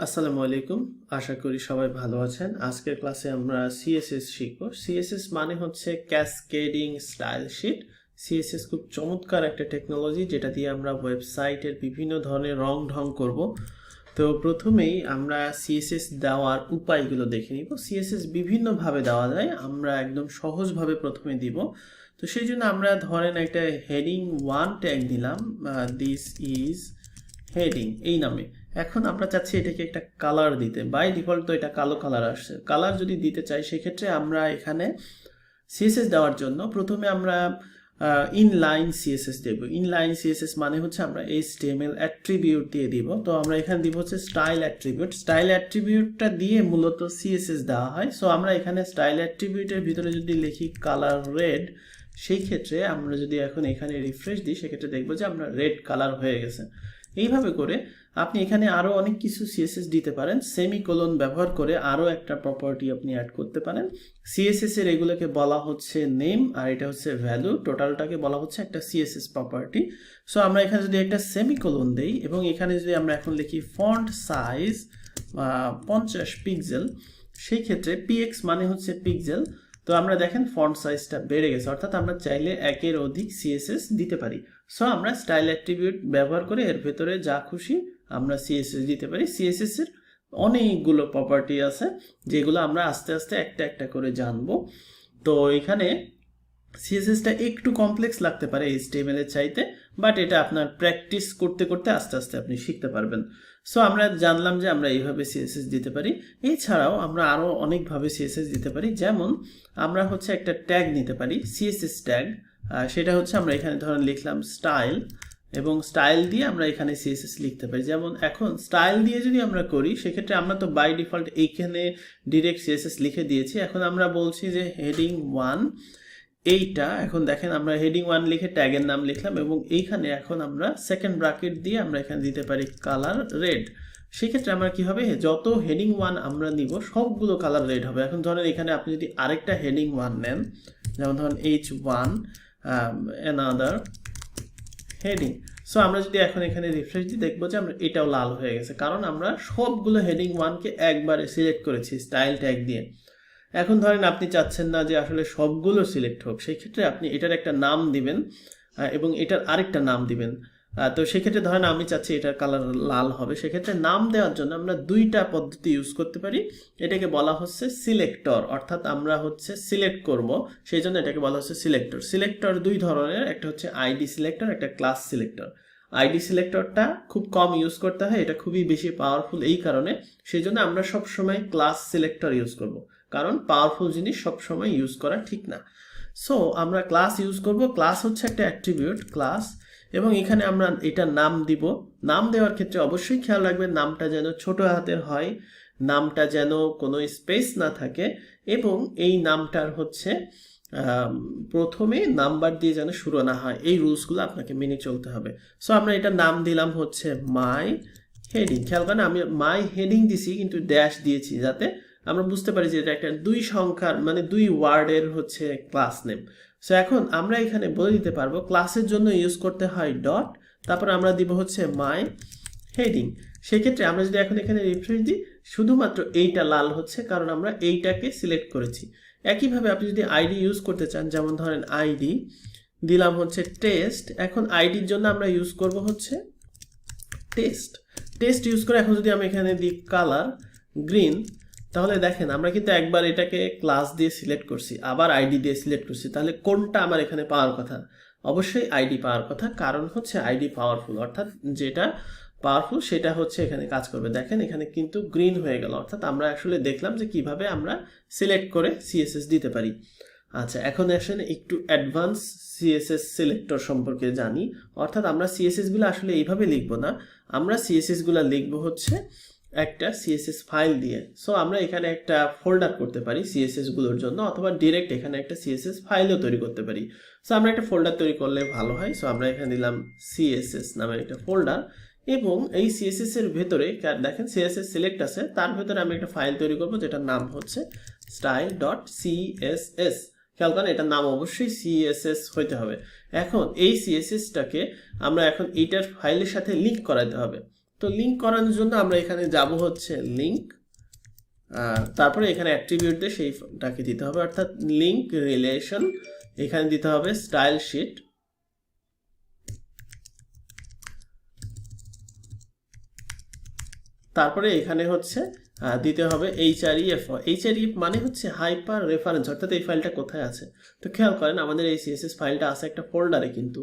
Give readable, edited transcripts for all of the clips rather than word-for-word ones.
আসসালামু আলাইকুম। আশা করি সবাই ভালো আছেন। আজকের ক্লাসে আমরা সিএসএস শিখব। সিএসএস মানে হচ্ছে ক্যাসকেডিং স্টাইল শিট। সিএসএস খুব চমৎকার একটা টেকনোলজি যেটা দিয়ে আমরা ওয়েবসাইটের বিভিন্ন ধরনের রং ঢং করব। তো প্রথমেই আমরা সিএসএস দেওয়ার উপায়গুলো দেখে নিব। সিএসএস বিভিন্নভাবে দেওয়া যায়, আমরা একদম সহজভাবে প্রথমে দিব। তো সেই জন্য আমরা ধরেন একটা হেডিং 1 ট্যাগ দিলাম, দিস ইজ হেডিং এই নামে। এখন আমরা চাচ্ছি এটাকে একটা কালার দিতে। বাই ডিফল্ট তো এটা কালো কালার আসছে। কালার যদি দিতে চাই সেক্ষেত্রে আমরা এখানে সিএসএস দেওয়ার জন্য প্রথমে আমরা ইনলাইন সিএসএস দেব। ইনলাইন সিএসএস মানে হচ্ছে আমরা HTML অ্যাট্রিবিউট দিয়ে দিব। তো আমরা এখানে দিব হচ্ছে স্টাইল অ্যাট্রিবিউট। স্টাইল অ্যাট্রিবিউটটা দিয়ে মূলত সিএসএস দেওয়া হয়। সো আমরা এখানে স্টাইল অ্যাট্রিবিউটের ভিতরে যদি লিখি কালার রেড, সেই ক্ষেত্রে আমরা যদি এখন এখানে রিফ্রেশ দিই সেক্ষেত্রে দেখবো যে আমরা রেড কালার হয়ে গেছে। এইভাবে করে আপনি এখানে আরো অনেক কিছু সিএসএস দিতে পারেন। সেমিকোলন ব্যবহার করে আরো একটা প্রপার্টি আপনি অ্যাড করতে পারেন। সিএসএস এর এগুলোকে বলা হচ্ছে নেম আর এটা হচ্ছে ভ্যালু। টোটালটাকে বলা হচ্ছে একটা সিএসএস প্রপার্টি। সো আমরা এখানে যদি একটা সেমিকোলন দেই এবং এখানে যদি আমরা এখন লিখি ফন্ট সাইজ 50 পিক্সেল, সেই ক্ষেত্রে পিএক্স মানে হচ্ছে পিক্সেল। তো আমরা দেখেন ফন্ট সাইজটা বেড়ে গেছে, অর্থাৎ আমরা চাইলে একের অধিক সিএসএস দিতে পারি। সো আমরা স্টাইল অ্যাট্রিবিউট ব্যবহার করে এর ভেতরে যা খুশি আমরা সিএসএস দিতে পারি। সিএসএস এর অনেকগুলো প্রপার্টি আছে যেগুলো আমরা আস্তে আস্তে একটা একটা করে জানবো। তো এখানে সিএসএসটা একটু কমপ্লেক্স লাগতে পারে HTML এর চাইতে, বাট এটা আপনার প্র্যাকটিস করতে করতে আস্তে আস্তে আপনি শিখতে পারবেন। সো আমরা জানলাম যে আমরা এইভাবে সিএসএস দিতে পারি। এছাড়াও আমরা আরও অনেকভাবে সিএসএস দিতে পারি। যেমন আমরা হচ্ছে একটা ট্যাগ নিতে পারি, সিএসএস ট্যাগ। সেটা হচ্ছে আমরা এখানে ধরেন লিখলাম স্টাইল, এবং স্টাইল দিয়ে আমরা এখানে সিএসএস লিখতে পারি। যেমন এখন স্টাইল দিয়ে যদি আমরা করি সেক্ষেত্রে আমরা তো বাই ডিফল্ট এইখানে ডিরেক্ট সিএসএস লিখে দিয়েছি। এখন আমরা বলছি যে হেডিং 1 এইটা, এখন দেখেন আমরা হেডিং 1 লিখে ট্যাগের নাম লিখলাম এবং এইখানে এখন আমরা সেকেন্ড ব্র্যাকেট দিয়ে আমরা এখানে দিতে পারি কালার রেড। সেক্ষেত্রে আমরা কি হবে, যত হেডিং 1 আমরা নিব সবগুলো কালার রেড হবে। এখন ধরেন এখানে আপনি যদি আরেকটা হেডিং 1 নেন, যেমন ধরেন H1 অ্যানাদার হেডিং। সো আমরা যদি এখন এখানে রিফ্রেশ দিই দেখবো যে আমরা এটাও লাল হয়ে গেছে, কারণ আমরা সবগুলো হেডিং 1কে একবারে সিলেক্ট করেছি স্টাইল ট্যাগ দিয়ে। এখন ধরেন আপনি চাচ্ছেন না যে আসলে সবগুলো সিলেক্ট হোক, সেই ক্ষেত্রে আপনি এটার একটা নাম দিবেন এবং এটার আরেকটা নাম দিবেন। তো সেক্ষেত্রে ধরেন আমি চাচ্ছি এটার কালার লাল হবে, সেক্ষেত্রে নাম দেওয়ার জন্য আমরা দুইটা পদ্ধতি ইউজ করতে পারি। এটাকে বলা হচ্ছে সিলেক্টর, অর্থাৎ আমরা হচ্ছে সিলেক্ট করব, সেই জন্য এটাকে বলা হচ্ছে সিলেক্টর। সিলেক্টর দুই ধরনের, একটা হচ্ছে আইডি সিলেক্টর, একটা ক্লাস সিলেক্টর। আইডি সিলেক্টরটা খুব কম ইউজ করতে হয়, এটা খুবই বেশি পাওয়ারফুল এই কারণে, সেই জন্য আমরা সবসময় ক্লাস সিলেক্টর ইউজ করব, কারণ পাওয়ারফুল জিনিস সবসময় ইউজ করা ঠিক না। সো আমরা ক্লাস ইউজ করব। ক্লাস হচ্ছে একটা অ্যাট্রিবিউট ক্লাস, এবং এখানে আমরা এটার নাম দিব। নাম দেওয়ার ক্ষেত্রে অবশ্যই খেয়াল রাখবেন নামটা যেন ছোট হাতের হয়, নামটা যেন কোনো স্পেস না থাকে, এবং এই নামটার হচ্ছে প্রথমে নাম্বার দিয়ে যেন শুরু না হয়। এই রুলসগুলো আপনাকে মেনে চলতে হবে। সো আমরা এটার নাম দিলাম হচ্ছে মাই হেডিং। খেয়াল করেন আমি মাই হেডিং দিছি কিন্তু ড্যাশ দিয়েছি, যাতে আমরা বুঝতে পারি যে এটা একটা 2 সংখ্যার মানে 2 ওয়ার্ডের হচ্ছে ক্লাস নেম। সো এখন আমরা এখানে বলে দিতে পারবো ক্লাসের জন্য ইউজ করতে হয় ডট, তারপর আমরা দিব হচ্ছে মাই হেডিং। সেক্ষেত্রে আমরা যদি এখন এখানে রিফ্রেশ দিই শুধুমাত্র এইটা লাল হচ্ছে, কারণ আমরা এইটাকে সিলেক্ট করেছি। একইভাবে আপনি যদি আইডি ইউজ করতে চান, যেমন ধরেন আইডি দিলাম হচ্ছে টেস্ট। এখন আইডির জন্য আমরা ইউজ করব হচ্ছে টেস্ট। টেস্ট ইউজ করে এখন যদি আমি এখানে দিই কালার গ্রিন, তাহলে দেখেন আমরা কিন্তু একবার এটাকে ক্লাস দিয়ে সিলেক্ট করছি, আবার আইডি দিয়ে সিলেক্ট করছি, তাহলে কোনটা আমার এখানে পাওয়ার কথা? অবশ্যই আইডি পাওয়ার কথা, কারণ হচ্ছে আইডি পাওয়ারফুল, অর্থাৎ যেটা পাওয়ারফুল সেটা হচ্ছে এখানে কাজ করবে। দেখেন এখানে কিন্তু গ্রিন হয়ে গেল, অর্থাৎ আমরা আসলে দেখলাম যে কিভাবে আমরা সিলেক্ট করে সিএসএস দিতে পারি। আচ্ছা, এখন আসেন একটু অ্যাডভান্স সিএসএস সিলেক্টর সম্পর্কে জানি। অর্থাৎ আমরা সিএসএস গুলো আসলে এইভাবে লিখবো না, আমরা সিএসএস গুলো লিখবো হচ্ছে একটা সিএসএস ফাইল দিয়ে। সো আমরা এখানে একটা ফোল্ডার করতে পারি সিএসএস গুলোর জন্য, অথবা ডিরেক্ট এখানে একটা সিএসএস ফাইলও তৈরি করতে পারি। সো আমরা একটা ফোল্ডার তৈরি করলে ভালো হয়। সো আমরা এখানে দিলাম সিএসএস নামের একটা ফোল্ডার, এবং এই সিএসএস এর ভেতরে দেখেন সিএসএস সিলেক্ট আছে, তার ভেতরে আমি একটা ফাইল তৈরি করব যেটার নাম হচ্ছে style.css। খেয়াল করেন এটার নাম অবশ্যই সিএসএস হইতে হবে। এখন এই সিএসএসটাকে আমরা এখন এইটার ফাইলের সাথে লিঙ্ক করাতে হবে। তো লিঙ্ক করানোর জন্য আমরা এখানে যাব হচ্ছে লিঙ্ক, তারপরে এখানে অ্যাট্রিবিউট দিয়ে সেইটাকে দিতে হবে, অর্থাৎ লিঙ্ক রিলেশন এখানে দিতে হবে স্টাইল শিট, তারপরে এখানে হচ্ছে দিতে হবে HREF। HREF মানে হচ্ছে হাইপার রেফারেন্স, অর্থাৎ এই ফাইলটা কোথায় আছে। তো খেয়াল করেন আমাদের এই CSS ফাইলটা আছে একটা ফোল্ডারে, কিন্তু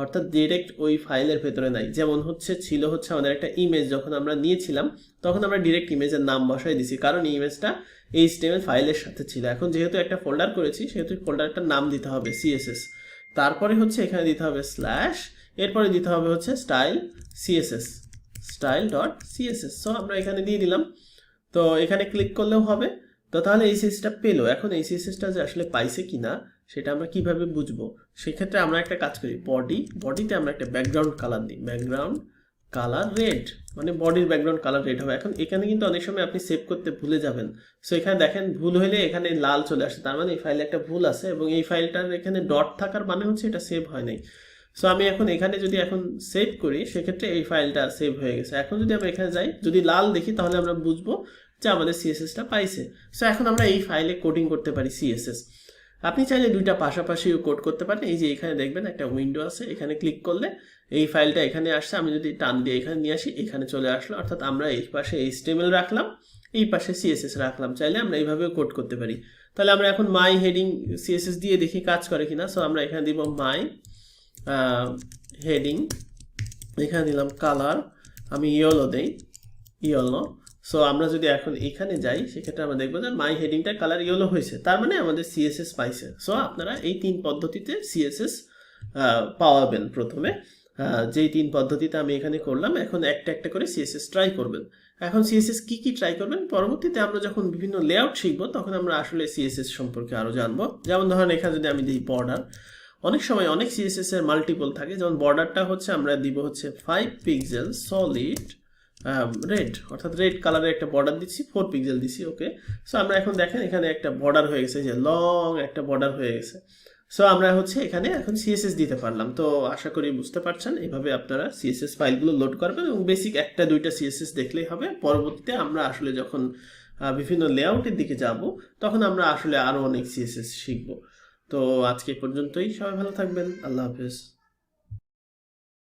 অর্থাৎ ডিরেক্ট ওই ফাইলের ভেতরে নাই। যেমন ছিল হচ্ছে আমাদের একটা ইমেজ যখন আমরা নিয়েছিলাম তখন আমরা ডিরেক্ট ইমেজের নাম বসাই দিছি, কারণ এই ইমেজটা HTML ফাইলের সাথে ছিল। এখন যেহেতু একটা ফোল্ডার করেছি সেহেতু ফোল্ডারটার নাম দিতে হবে CSS, তারপরে হচ্ছে এখানে দিতে হবে স্ল্যাশ, এরপরে দিতে হবে হচ্ছে স্টাইল CSS, style.css। সো আমরা এখানে দিয়ে দিলাম। তো এখানে ক্লিক করলেও হবে। তো তাহলে এই CSSটা পেলো। এখন এই CSSটা যে আসলে পাইছে কিনা সেটা আমরা কিভাবে বুঝবো? সেক্ষেত্রে আমরা একটা কাজ করি, বডিতে আমরা একটা ব্যাকগ্রাউন্ড কালার দিই, ব্যাকগ্রাউন্ড কালার রেড, মানে বডির ব্যাকগ্রাউন্ড কালার রেড হবে। এখন এখানে কিন্তু অনেক সময় আপনি সেভ করতে ভুলে যাবেন। সো এখানে দেখেন ভুল হলে এখানে লাল চলে আসে, তার মানে এই ফাইলে একটা ভুল আছে এবং এই ফাইলটার এখানে ডট থাকার মানে হচ্ছে এটা সেভ হয় নাই। সো আমি এখন এখানে যদি এখন সেভ করি সেক্ষেত্রে এই ফাইলটা সেভ হয়ে গেছে। এখন যদি আমরা এখানে যাই, যদি লাল দেখি তাহলে আমরা বুঝবো যে আমাদের CSSটা পাইছে। সো এখন আমরা এই ফাইলে কোডিং করতে পারি CSS। আপনি চাইলে দুইটা পাশাপাশিও কোড করতে পারেন। এই যে এখানে দেখবেন একটা উইন্ডো আছে, এখানে ক্লিক করলে এই ফাইলটা এখানে আসছে। আমি যদি টান দিয়ে এখানে নিয়ে আসি, এখানে চলে আসলো, অর্থাৎ আমরা এই পাশে HTML রাখলাম, এই পাশে CSS রাখলাম। চাইলে আমরা এইভাবেও কোড করতে পারি। তাহলে আমরা এখন মাই হেডিং CSS দিয়ে দেখি কাজ করে কিনা। সো আমরা এখানে দিব মাই হেডিং, এখানে দিলাম কালার, আমি ইয়েলো দেই, ইয়েলো। সো আমরা যদি এখন এখানে যাই সেক্ষেত্রে আমরা দেখবো যে মাই হেডিংটা কালার ইয়েলো হয়েছে, তার মানে আমাদের CSS পাইছে। সো আপনারা এই 3 পদ্ধতিতে CSS পাওয়াবেন। প্রথমে যেই 3 পদ্ধতিতে আমি এখানে করলাম, এখন একটা একটা করে CSS ট্রাই করবেন। এখন CSS কি ট্রাই করবেন, পরবর্তীতে আমরা যখন বিভিন্ন লেআউট শিখবো তখন আমরা আসলে CSS সম্পর্কে আরো জানবো। যেমন ধরেন এখানে যদি আমি দিই বর্ডার, অনেক সময় অনেক CSS এর মাল্টিপল থাকে। যেমন বর্ডারটা হচ্ছে আমরা দিব হচ্ছে 5 পিক্সেল সলিড রেড, অর্থাৎ রেড কালারের একটা বর্ডার দিচ্ছি, 4 পিক্সেল দিচ্ছি। ওকে, সো আমরা এখন দেখেন এখানে একটা বর্ডার হয়ে গেছে, যে লং একটা বর্ডার হয়ে গেছে। সো আমরা হচ্ছে এখানে এখন CSS দিতে পারলাম। তো আশা করি বুঝতে পারছেন, এইভাবে আপনারা CSS ফাইলগুলো লোড করবেন এবং বেসিক একটা দুইটা CSS দেখলেই হবে। পরবর্তীতে আমরা আসলে যখন বিভিন্ন লেআউটের দিকে যাব তখন আমরা আসলে আরো অনেক CSS শিখব। তো আজকে পর্যন্তই, সবাই ভালো থাকবেন, আল্লাহ হাফেজ।